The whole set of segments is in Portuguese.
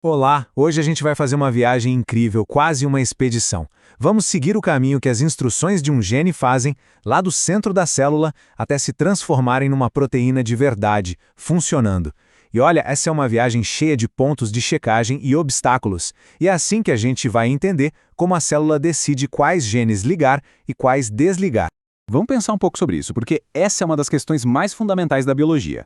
Olá, hoje a gente vai fazer uma viagem incrível, quase uma expedição. Vamos seguir o caminho que as instruções de um gene fazem, lá do centro da célula, até se transformarem numa proteína de verdade, funcionando. E olha, essa é uma viagem cheia de pontos de checagem e obstáculos. E é assim que a gente vai entender como a célula decide quais genes ligar e quais desligar. Vamos pensar um pouco sobre isso, porque essa é uma das questões mais fundamentais da biologia.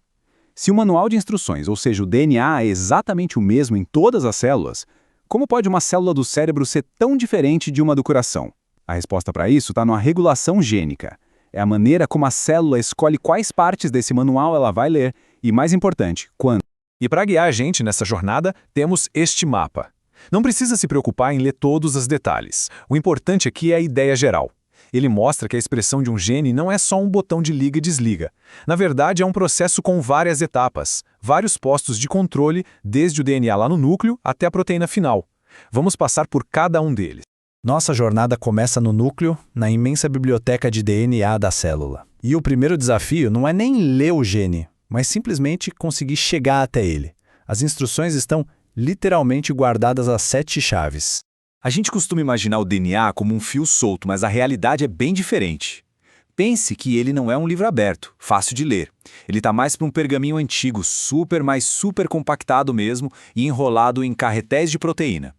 Se o manual de instruções, ou seja, o DNA, é exatamente o mesmo em todas as células, como pode uma célula do cérebro ser tão diferente de uma do coração? A resposta para isso está na regulação gênica. É a maneira como a célula escolhe quais partes desse manual ela vai ler e, mais importante, quando. E para guiar a gente nessa jornada, temos este mapa. Não precisa se preocupar em ler todos os detalhes. O importante aqui é a ideia geral. Ele mostra que a expressão de um gene não é só um botão de liga e desliga. Na verdade, é um processo com várias etapas, vários postos de controle, desde o DNA lá no núcleo até a proteína final. Vamos passar por cada um deles. Nossa jornada começa no núcleo, na imensa biblioteca de DNA da célula. E o primeiro desafio não é nem ler o gene, mas simplesmente conseguir chegar até ele. As instruções estão literalmente guardadas às 7 chaves. A gente costuma imaginar o DNA como um fio solto, mas a realidade é bem diferente. Pense que ele não é um livro aberto, fácil de ler. Ele está mais para um pergaminho antigo, super compactado mesmo e enrolado em carretéis de proteína.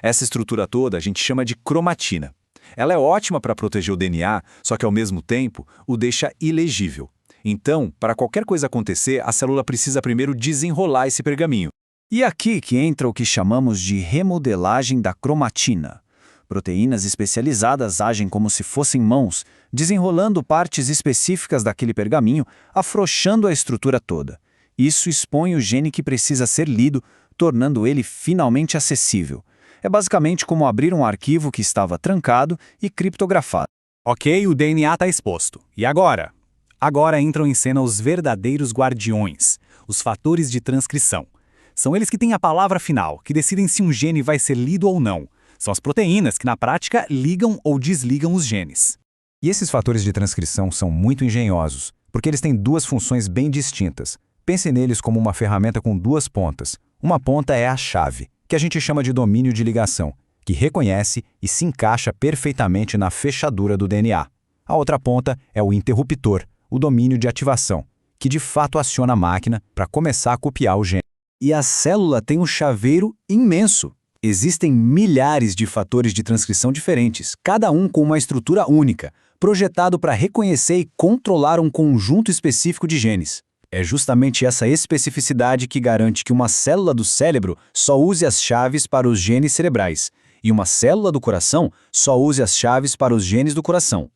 Essa estrutura toda a gente chama de cromatina. Ela é ótima para proteger o DNA, só que ao mesmo tempo o deixa ilegível. Então, para qualquer coisa acontecer, a célula precisa primeiro desenrolar esse pergaminho. E aqui que entra o que chamamos de remodelagem da cromatina. Proteínas especializadas agem como se fossem mãos, desenrolando partes específicas daquele pergaminho, afrouxando a estrutura toda. Isso expõe o gene que precisa ser lido, tornando ele finalmente acessível. É basicamente como abrir um arquivo que estava trancado e criptografado. Ok, o DNA está exposto. E agora? Agora entram em cena os verdadeiros guardiões, os fatores de transcrição. São eles que têm a palavra final, que decidem se um gene vai ser lido ou não. São as proteínas que, na prática, ligam ou desligam os genes. E esses fatores de transcrição são muito engenhosos, porque eles têm duas funções bem distintas. Pense neles como uma ferramenta com duas pontas. Uma ponta é a chave, que a gente chama de domínio de ligação, que reconhece e se encaixa perfeitamente na fechadura do DNA. A outra ponta é o interruptor, o domínio de ativação, que de fato aciona a máquina para começar a copiar o gene. E a célula tem um chaveiro imenso. Existem milhares de fatores de transcrição diferentes, cada um com uma estrutura única, projetado para reconhecer e controlar um conjunto específico de genes. É justamente essa especificidade que garante que uma célula do cérebro só use as chaves para os genes cerebrais, e uma célula do coração só use as chaves para os genes do coração.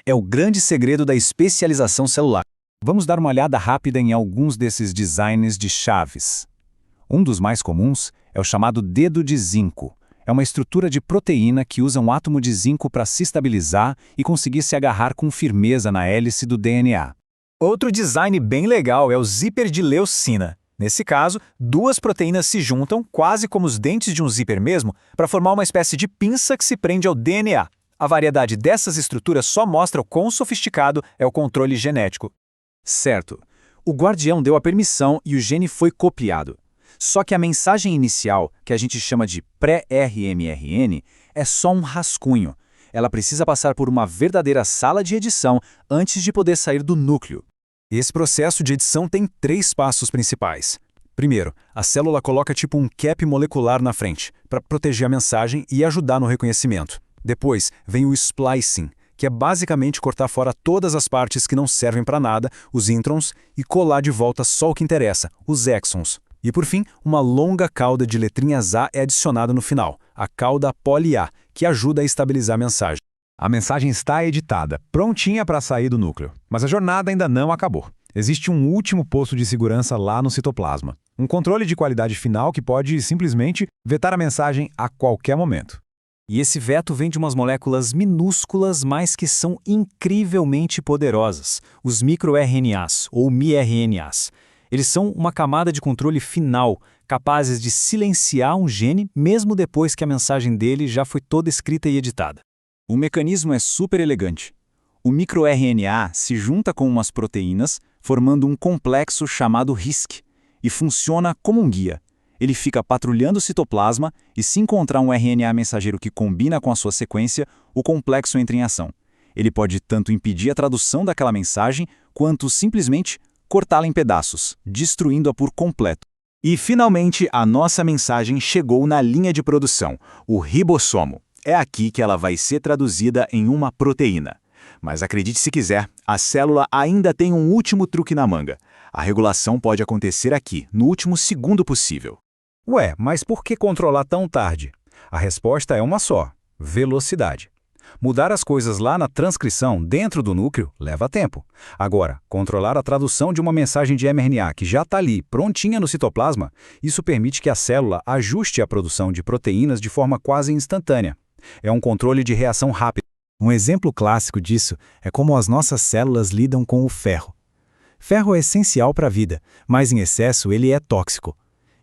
É o grande segredo da especialização celular. Vamos dar uma olhada rápida em alguns desses designs de chaves. Um dos mais comuns é o chamado dedo de zinco. É uma estrutura de proteína que usa um átomo de zinco para se estabilizar e conseguir se agarrar com firmeza na hélice do DNA. Outro design bem legal é o zíper de leucina. Nesse caso, duas proteínas se juntam, quase como os dentes de um zíper mesmo, para formar uma espécie de pinça que se prende ao DNA. A variedade dessas estruturas só mostra o quão sofisticado é o controle genético. Certo. O guardião deu a permissão e o gene foi copiado. Só que a mensagem inicial, que a gente chama de pré-RMRN, é só um rascunho. Ela precisa passar por uma verdadeira sala de edição antes de poder sair do núcleo. Esse processo de edição tem 3 passos principais. Primeiro, a célula coloca tipo um cap molecular na frente, para proteger a mensagem e ajudar no reconhecimento. Depois, vem o splicing, que é basicamente cortar fora todas as partes que não servem para nada, os introns, e colar de volta só o que interessa, os exons. E por fim, uma longa cauda de letrinhas A é adicionada no final, a cauda poly-A, que ajuda a estabilizar a mensagem. A mensagem está editada, prontinha para sair do núcleo. Mas a jornada ainda não acabou. Existe um último posto de segurança lá no citoplasma. Um controle de qualidade final que pode simplesmente vetar a mensagem a qualquer momento. E esse veto vem de umas moléculas minúsculas, mas que são incrivelmente poderosas, os microRNAs, ou miRNAs. Eles são uma camada de controle final, capazes de silenciar um gene mesmo depois que a mensagem dele já foi toda escrita e editada. O mecanismo é super elegante. O microRNA se junta com umas proteínas, formando um complexo chamado RISC, e funciona como um guia. Ele fica patrulhando o citoplasma e, se encontrar um RNA mensageiro que combina com a sua sequência, o complexo entra em ação. Ele pode tanto impedir a tradução daquela mensagem, quanto simplesmente cortá-la em pedaços, destruindo-a por completo. E, finalmente, a nossa mensagem chegou na linha de produção, o ribossomo. É aqui que ela vai ser traduzida em uma proteína. Mas acredite se quiser, a célula ainda tem um último truque na manga. A regulação pode acontecer aqui, no último segundo possível. Ué, mas por que controlar tão tarde? A resposta é uma só: velocidade. Mudar as coisas lá na transcrição, dentro do núcleo, leva tempo. Agora, controlar a tradução de uma mensagem de mRNA que já está ali, prontinha no citoplasma, isso permite que a célula ajuste a produção de proteínas de forma quase instantânea. É um controle de reação rápida. Um exemplo clássico disso é como as nossas células lidam com o ferro. Ferro é essencial para a vida, mas em excesso ele é tóxico.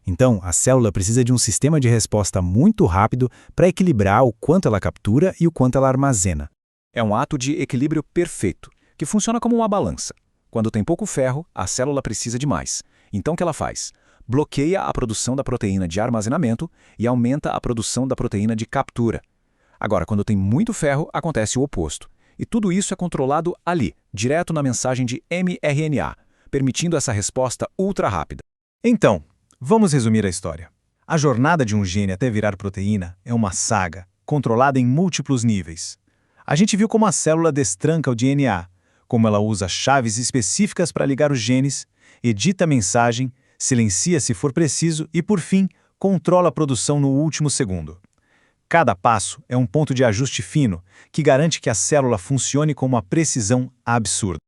Então, a célula precisa de um sistema de resposta muito rápido para equilibrar o quanto ela captura e o quanto ela armazena. É um ato de equilíbrio perfeito, que funciona como uma balança. Quando tem pouco ferro, a célula precisa de mais. Então o que ela faz? Bloqueia a produção da proteína de armazenamento e aumenta a produção da proteína de captura. Agora, quando tem muito ferro, acontece o oposto. E tudo isso é controlado ali, direto na mensagem de mRNA, permitindo essa resposta ultra rápida. Então, vamos resumir a história. A jornada de um gene até virar proteína é uma saga, controlada em múltiplos níveis. A gente viu como a célula destranca o DNA, como ela usa chaves específicas para ligar os genes, edita a mensagem, silencia se for preciso e, por fim, controla a produção no último segundo. Cada passo é um ponto de ajuste fino que garante que a célula funcione com uma precisão absurda.